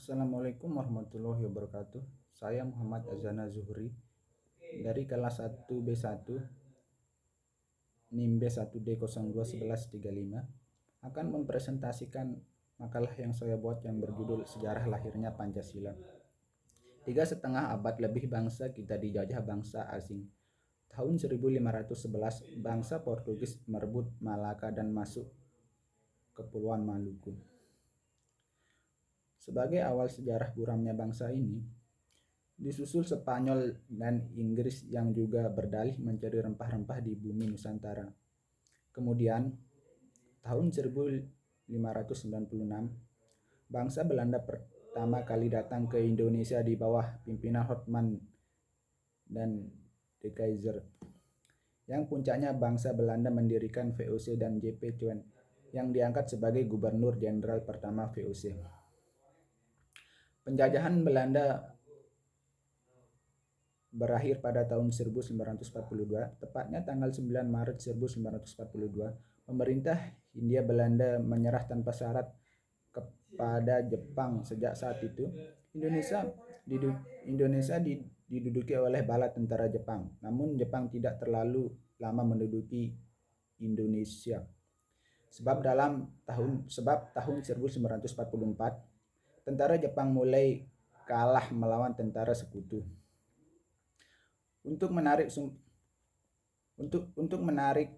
Assalamualaikum warahmatullahi wabarakatuh. Saya Muhammad Azana Zuhri dari kelas 1B1 NIM B1D021135 akan mempresentasikan makalah yang saya buat yang berjudul Sejarah Lahirnya Pancasila. 3,5 abad lebih bangsa kita dijajah bangsa asing. Tahun 1511 bangsa Portugis merebut Malaka dan masuk Kepulauan Maluku. Sebagai awal sejarah buramnya bangsa ini, disusul Spanyol dan Inggris yang juga berdalih mencari rempah-rempah di bumi Nusantara. Kemudian, tahun 1596, bangsa Belanda pertama kali datang ke Indonesia di bawah pimpinan Hotman dan De Keyser. Yang puncaknya bangsa Belanda mendirikan VOC dan J.P. Tuen yang diangkat sebagai Gubernur Jenderal pertama VOC. Penjajahan Belanda berakhir pada tahun 1942, tepatnya tanggal 9 Maret 1942. Pemerintah Hindia Belanda menyerah tanpa syarat kepada Jepang. Sejak saat itu, Indonesia diduduki oleh bala tentara Jepang. Namun Jepang tidak terlalu lama menduduki Indonesia. Sebab tahun 1944 tentara Jepang mulai kalah melawan tentara sekutu. Untuk menarik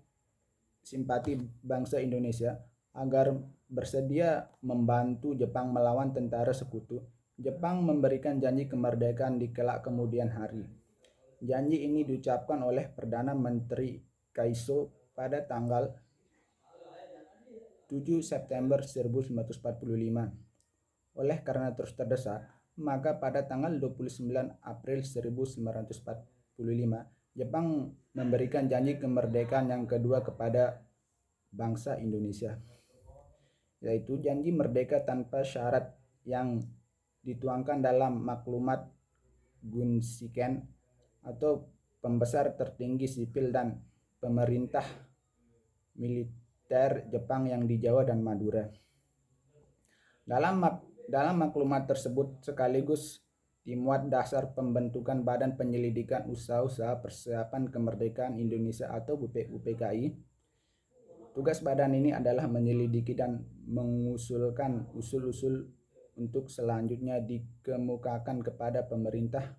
simpati bangsa Indonesia agar bersedia membantu Jepang melawan tentara sekutu, Jepang memberikan janji kemerdekaan di kelak kemudian hari. Janji ini diucapkan oleh Perdana Menteri Kaiso pada tanggal 7 September 1945. Oleh karena terus terdesak, maka pada tanggal 29 April 1945, Jepang memberikan janji kemerdekaan yang kedua kepada bangsa Indonesia, yaitu janji merdeka tanpa syarat yang dituangkan dalam maklumat Gunsiken atau pembesar tertinggi sipil dan pemerintah militer Jepang yang di Jawa dan Madura. Dalam maklumat tersebut sekaligus dimuat dasar pembentukan Badan Penyelidikan Usaha-usaha Persiapan Kemerdekaan Indonesia atau BPUPKI. Tugas badan ini adalah menyelidiki dan mengusulkan usul-usul untuk selanjutnya dikemukakan kepada pemerintah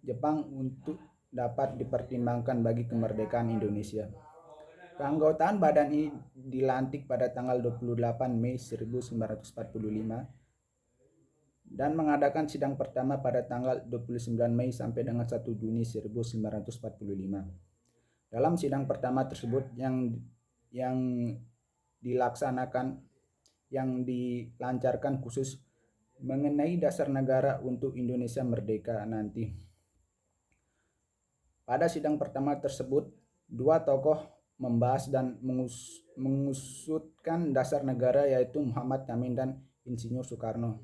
Jepang untuk dapat dipertimbangkan bagi kemerdekaan Indonesia. Keanggotaan badan ini dilantik pada tanggal 28 Mei 1945 dan mengadakan sidang pertama pada tanggal 29 Mei sampai dengan 1 Juni 1945. Dalam sidang pertama tersebut yang dilancarkan khusus mengenai dasar negara untuk Indonesia merdeka nanti. Pada sidang pertama tersebut, dua tokoh membahas dan mengusutkan dasar negara, yaitu Muhammad Yamin dan Insinyur Soekarno.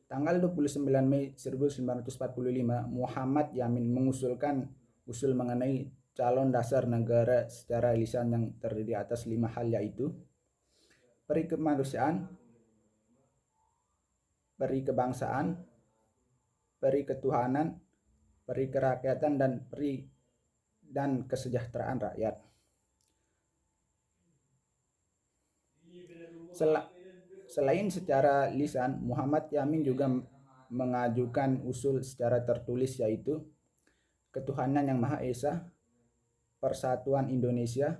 Tanggal 29 Mei 1945, Muhammad Yamin mengusulkan usul mengenai calon dasar negara secara lisan yang terdiri atas 5 hal, yaitu peri kemanusiaan, peri kebangsaan, peri ketuhanan, peri kerakyatan, dan kesejahteraan rakyat. Selain secara lisan, Muhammad Yamin juga mengajukan usul secara tertulis, yaitu ketuhanan yang Maha Esa, persatuan Indonesia,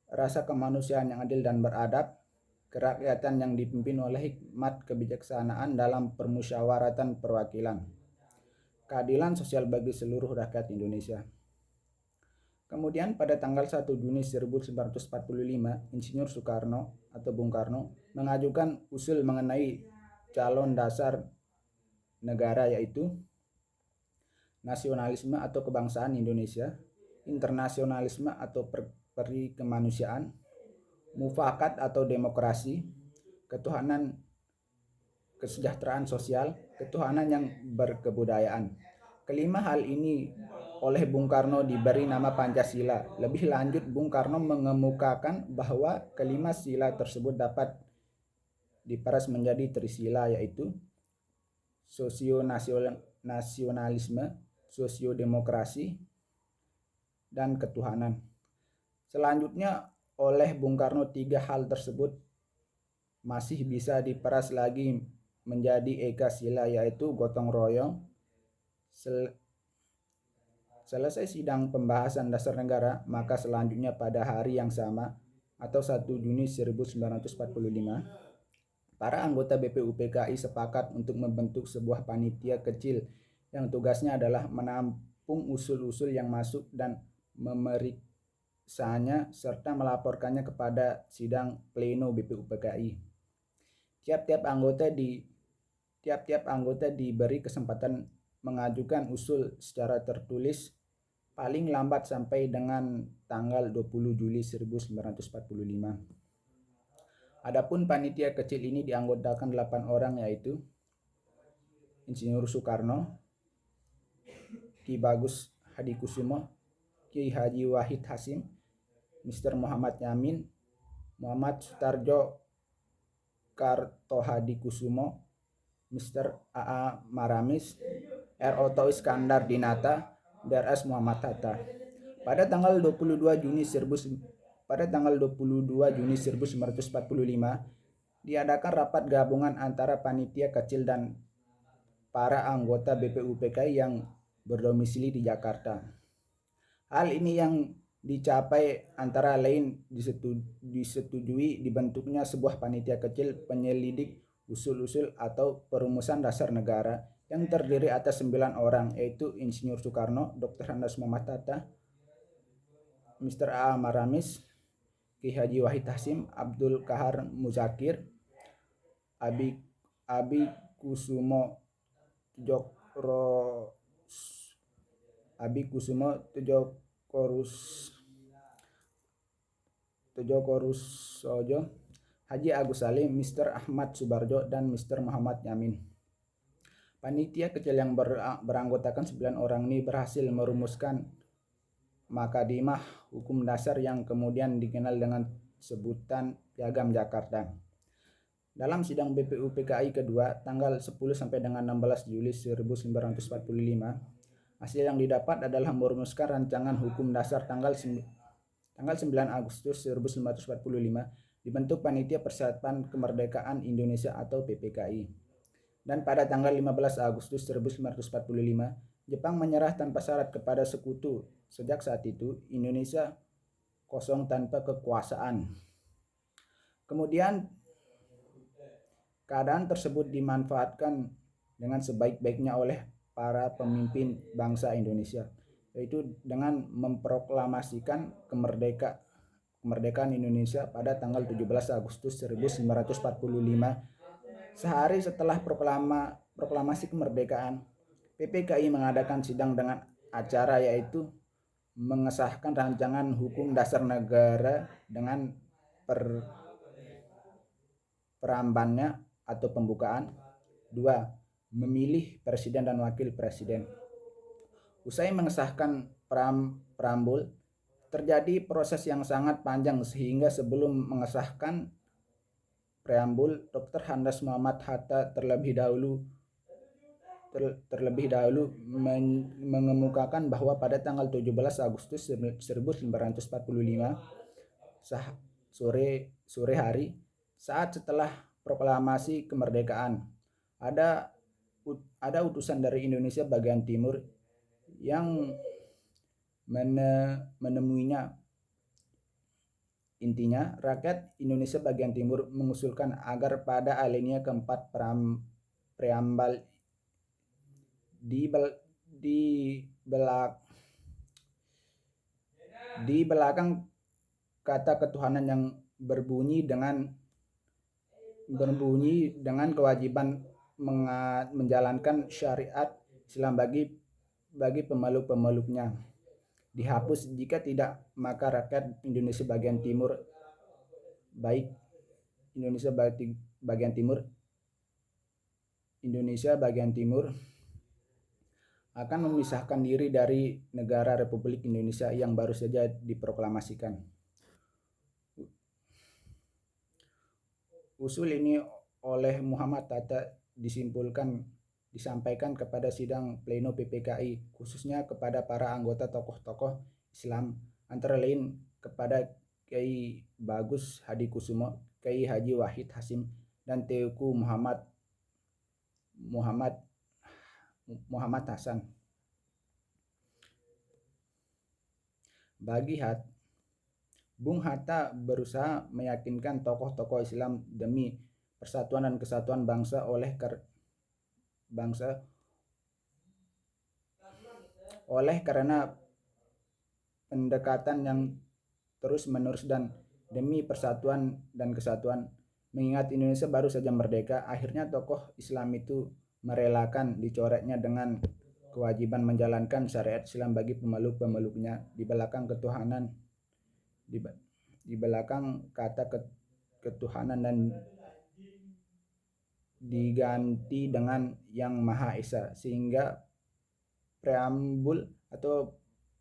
rasa kemanusiaan yang adil dan beradab, kerakyatan yang dipimpin oleh hikmat kebijaksanaan dalam permusyawaratan perwakilan, keadilan sosial bagi seluruh rakyat Indonesia. Kemudian pada tanggal 1 Juni 1945, Insinyur Soekarno atau Bung Karno mengajukan usul mengenai calon dasar negara, yaitu nasionalisme atau kebangsaan Indonesia, internasionalisme atau peri kemanusiaan, mufakat atau demokrasi, ketuhanan kesejahteraan sosial, ketuhanan yang berkebudayaan. Kelima hal ini oleh Bung Karno diberi nama Pancasila. Lebih lanjut, Bung Karno mengemukakan bahwa kelima sila tersebut dapat diperas menjadi trisila, yaitu sosionasionalisme, sosiodemokrasi, dan ketuhanan. Selanjutnya oleh Bung Karno, tiga hal tersebut masih bisa diperas lagi menjadi eka sila, yaitu gotong royong. Selesai sidang pembahasan dasar negara, maka selanjutnya pada hari yang sama atau 1 Juni 1945, para anggota BPUPKI sepakat untuk membentuk sebuah panitia kecil yang tugasnya adalah menampung usul-usul yang masuk dan memeriksanya serta melaporkannya kepada sidang pleno BPUPKI. Tiap-tiap anggota diberi kesempatan mengajukan usul secara tertulis paling lambat sampai dengan tanggal 20 Juli 1945. Adapun panitia kecil ini dianggotakan 8 orang, yaitu Insinyur Soekarno, Ki Bagus Hadikusumo, Ki Haji Wahid Hasyim, Mr. Muhammad Yamin, Muhammad Sutarjo Kartohadikusumo, Mr. A.A. Maramis, R.O. Iskandar Dinata, Drs. Muhammad Hatta. Pada tanggal 22 Juni 1945 diadakan rapat gabungan antara panitia kecil dan para anggota BPUPKI yang berdomisili di Jakarta. Hal ini yang dicapai antara lain disetujui dibentuknya sebuah panitia kecil penyelidik usul-usul atau perumusan dasar negara yang terdiri atas 9 orang, yaitu Insinyur Soekarno, Dr. Andes Muhammad Hatta, Mr. A. Maramis, Ki Haji Wahid Hasyim, Abdul Kahar Muzakir, Abi Kusumo Tejokorusojo, Haji Agus Salim, Mr. Ahmad Subarjo, dan Mr. Muhammad Yamin. Panitia kecil yang beranggotakan 9 orang ini berhasil merumuskan Makadimah Hukum Dasar yang kemudian dikenal dengan sebutan Piagam Jakarta. Dalam sidang BPUPKI kedua tanggal 10 sampai dengan 16 Juli 1945, hasil yang didapat adalah merumuskan rancangan hukum dasar tanggal 9 Agustus 1945 dibentuk Panitia Persatuan Kemerdekaan Indonesia atau PPKI. Dan pada tanggal 15 Agustus 1945, Jepang menyerah tanpa syarat kepada Sekutu. Sejak saat itu, Indonesia kosong tanpa kekuasaan. Kemudian, keadaan tersebut dimanfaatkan dengan sebaik-baiknya oleh para pemimpin bangsa Indonesia, yaitu dengan memproklamasikan kemerdekaan Indonesia pada tanggal 17 Agustus 1945. Sehari setelah proklamasi kemerdekaan, PPKI mengadakan sidang dengan acara yaitu mengesahkan rancangan hukum dasar negara dengan perambannya atau pembukaan. 2. Memilih presiden dan wakil presiden. Usai mengesahkan preambul, terjadi proses yang sangat panjang sehingga sebelum mengesahkan preambul, Dr. Andes Muhammad Hatta terlebih dahulu mengemukakan bahwa pada tanggal 17 Agustus 1945 sore hari, saat setelah proklamasi kemerdekaan, ada utusan dari Indonesia bagian timur yang menemuinya. Intinya, rakyat Indonesia bagian timur mengusulkan agar pada alinea keempat preambal di belakang kata ketuhanan yang berbunyi dengan kewajiban menjalankan syariat Islam bagi pemeluk-pemeluknya dihapus, jika tidak maka rakyat Indonesia bagian timur akan memisahkan diri dari negara Republik Indonesia yang baru saja diproklamasikan. Usul ini oleh Muhammad Hatta disampaikan kepada sidang pleno PPKI, khususnya kepada para anggota tokoh-tokoh Islam, antara lain kepada Kiai Bagus Hadi Kusumo, Kiai Haji Wahid Hasim, dan Teuku Muhammad Hasan. Bung Hatta berusaha meyakinkan tokoh-tokoh Islam demi persatuan dan kesatuan bangsa oleh karena pendekatan yang terus-menerus dan demi persatuan dan kesatuan. Mengingat Indonesia baru saja merdeka, akhirnya tokoh Islam itu merelakan dicoretnya dengan kewajiban menjalankan syariat Islam bagi pemeluk-pemeluknya di belakang ketuhanan, di belakang kata ketuhanan, dan diganti dengan Yang Maha Esa, sehingga preambul atau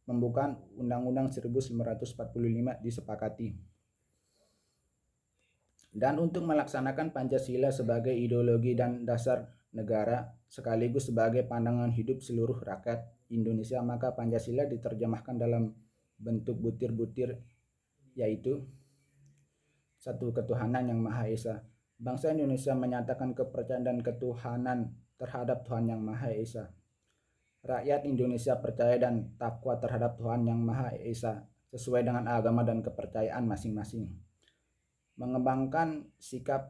pembukaan Undang-Undang 1945 disepakati. Dan untuk melaksanakan Pancasila sebagai ideologi dan dasar negara sekaligus sebagai pandangan hidup seluruh rakyat Indonesia, maka Pancasila diterjemahkan dalam bentuk butir-butir, yaitu satu, ketuhanan Yang Maha Esa. Bangsa Indonesia menyatakan kepercayaan dan ketuhanan terhadap Tuhan Yang Maha Esa. Rakyat Indonesia percaya dan takwa terhadap Tuhan Yang Maha Esa sesuai dengan agama dan kepercayaan masing-masing. Mengembangkan sikap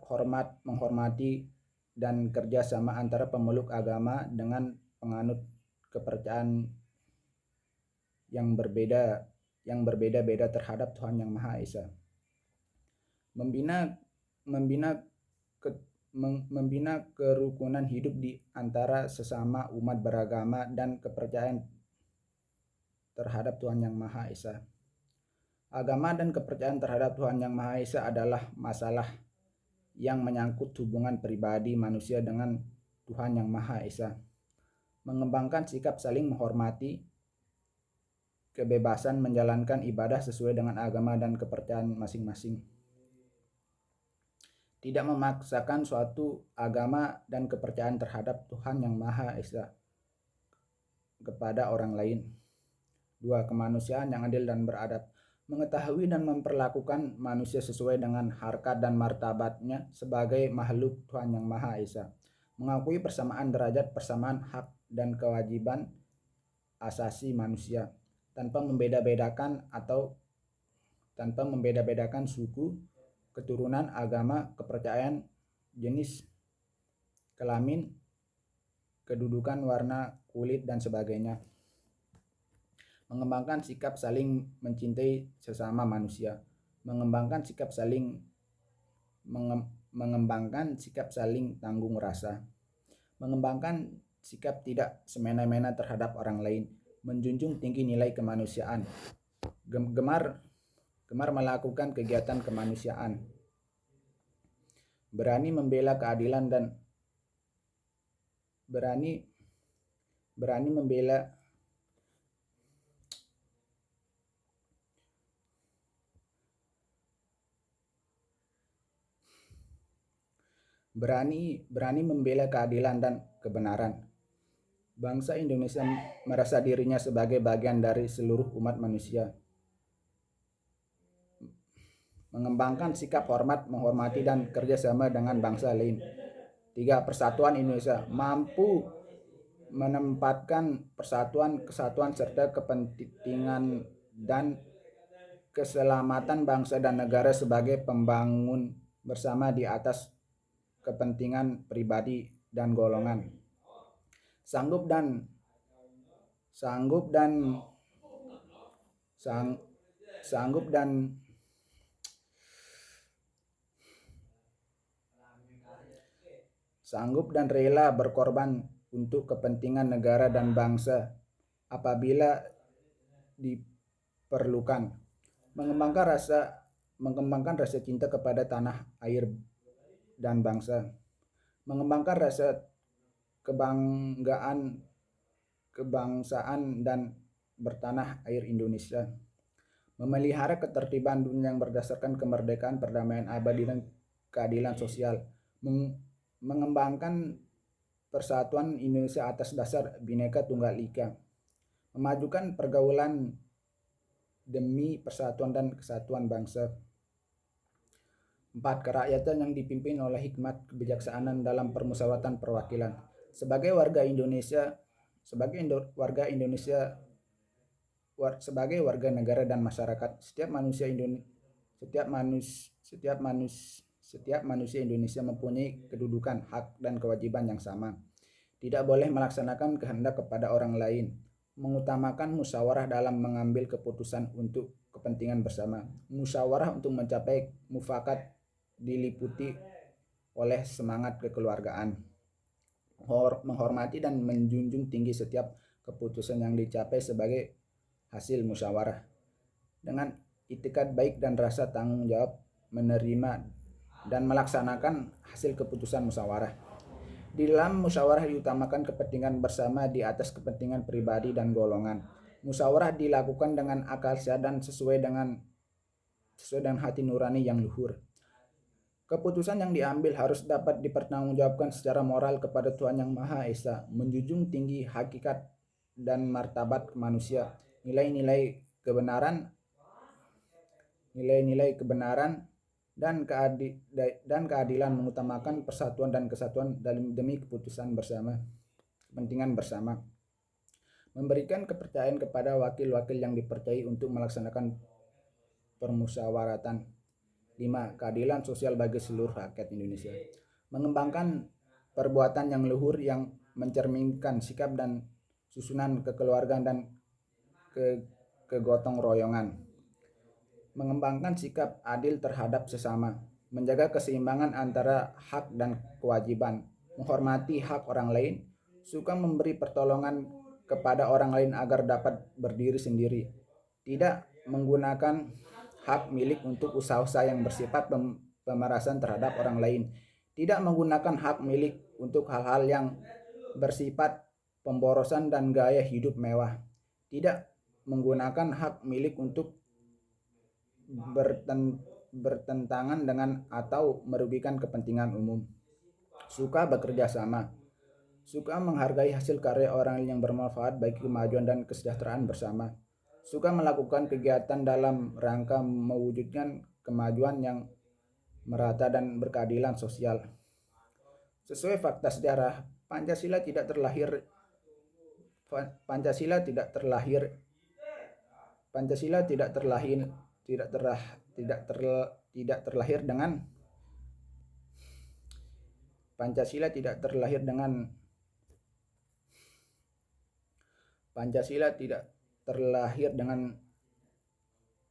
menghormati dan kerjasama antara pemeluk agama dengan penganut kepercayaan yang berbeda-beda terhadap Tuhan Yang Maha Esa. Membina kerukunan hidup di antara sesama umat beragama dan kepercayaan terhadap Tuhan Yang Maha Esa. Agama dan kepercayaan terhadap Tuhan Yang Maha Esa adalah masalah yang menyangkut hubungan pribadi manusia dengan Tuhan Yang Maha Esa. Mengembangkan sikap saling menghormati, kebebasan menjalankan ibadah sesuai dengan agama dan kepercayaan masing-masing. Tidak memaksakan suatu agama dan kepercayaan terhadap Tuhan Yang Maha Esa kepada orang lain. 2. Kemanusiaan yang adil dan beradab. Mengetahui dan memperlakukan manusia sesuai dengan harkat dan martabatnya sebagai makhluk Tuhan Yang Maha Esa. Mengakui persamaan derajat, persamaan hak dan kewajiban asasi manusia tanpa membeda-bedakan suku, keturunan, agama, kepercayaan, jenis kelamin, kedudukan, warna kulit, dan sebagainya. Mengembangkan sikap saling mencintai sesama manusia. Mengembangkan sikap saling tanggung rasa. Mengembangkan sikap tidak semena-mena terhadap orang lain. Menjunjung tinggi nilai kemanusiaan. Gemar melakukan kegiatan kemanusiaan. Berani membela keadilan dan berani membela keadilan dan kebenaran. Bangsa Indonesia merasa dirinya sebagai bagian dari seluruh umat manusia. Mengembangkan sikap hormat, menghormati, dan kerjasama dengan bangsa lain. 3. Persatuan Indonesia. Mampu menempatkan persatuan, kesatuan, serta kepentingan dan keselamatan bangsa dan negara sebagai pembangun bersama di atas kepentingan pribadi dan golongan. Sanggup dan rela berkorban untuk kepentingan negara dan bangsa apabila diperlukan. Mengembangkan rasa cinta kepada tanah air dan bangsa. Mengembangkan rasa kebangsaan dan bertanah air Indonesia. Memelihara ketertiban dunia yang berdasarkan kemerdekaan, perdamaian abadi, dan keadilan sosial. mengembangkan persatuan Indonesia atas dasar Bhinneka Tunggal Ika, memajukan pergaulan demi persatuan dan kesatuan bangsa. 4. Kerakyatan yang dipimpin oleh hikmat kebijaksanaan dalam permusyawaratan perwakilan. Sebagai warga negara dan masyarakat, setiap manusia Indonesia mempunyai kedudukan, hak, dan kewajiban yang sama. Tidak boleh melaksanakan kehendak kepada orang lain, mengutamakan musyawarah dalam mengambil keputusan untuk kepentingan bersama. Musyawarah untuk mencapai mufakat diliputi oleh semangat kekeluargaan, menghormati dan menjunjung tinggi setiap keputusan yang dicapai sebagai hasil musyawarah, dengan itikad baik dan rasa tanggung jawab menerima dan melaksanakan hasil keputusan musyawarah. Di dalam musyawarah diutamakan kepentingan bersama di atas kepentingan pribadi dan golongan. Musyawarah dilakukan dengan akal sehat dan sesuai dengan hati nurani yang luhur. Keputusan yang diambil harus dapat dipertanggungjawabkan secara moral kepada Tuhan Yang Maha Esa, menjunjung tinggi hakikat dan martabat manusia, nilai-nilai kebenaran dan keadilan, mengutamakan persatuan dan kesatuan demi keputusan bersama, kepentingan bersama. Memberikan kepercayaan kepada wakil-wakil yang dipercayai untuk melaksanakan permusyawaratan. 5. Keadilan sosial bagi seluruh rakyat Indonesia. Mengembangkan perbuatan yang luhur yang mencerminkan sikap dan susunan kekeluargaan dan kegotong royongan. Mengembangkan sikap adil terhadap sesama, menjaga keseimbangan antara hak dan kewajiban, menghormati hak orang lain, suka memberi pertolongan kepada orang lain agar dapat berdiri sendiri, tidak menggunakan hak milik untuk usaha-usaha yang bersifat pemerasan terhadap orang lain, tidak menggunakan hak milik untuk hal-hal yang bersifat pemborosan dan gaya hidup mewah, tidak menggunakan hak milik untuk bertentangan dengan atau merugikan kepentingan umum, suka bekerja sama, suka menghargai hasil karya orang yang bermanfaat bagi kemajuan dan kesejahteraan bersama, suka melakukan kegiatan dalam rangka mewujudkan kemajuan yang merata dan berkeadilan sosial. Sesuai fakta sejarah, Pancasila tidak terlahir dengan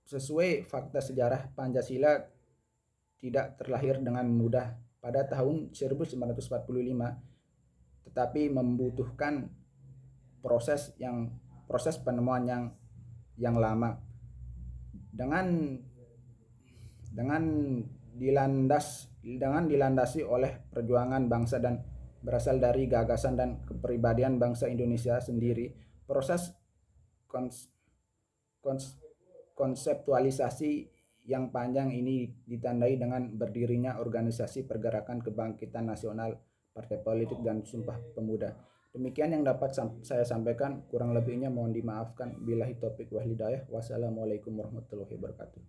sesuai fakta sejarah, Pancasila tidak terlahir dengan mudah pada tahun 1945, tetapi membutuhkan proses penemuan yang lama, dengan dilandasi oleh perjuangan bangsa dan berasal dari gagasan dan kepribadian bangsa Indonesia sendiri. Proses konseptualisasi yang panjang ini ditandai dengan berdirinya organisasi Pergerakan Kebangkitan Nasional, Partai Politik, dan Sumpah Pemuda. Demikian yang dapat saya sampaikan, kurang lebihnya mohon dimaafkan. Billahi taufiq wal hidayah. Wassalamualaikum warahmatullahi wabarakatuh.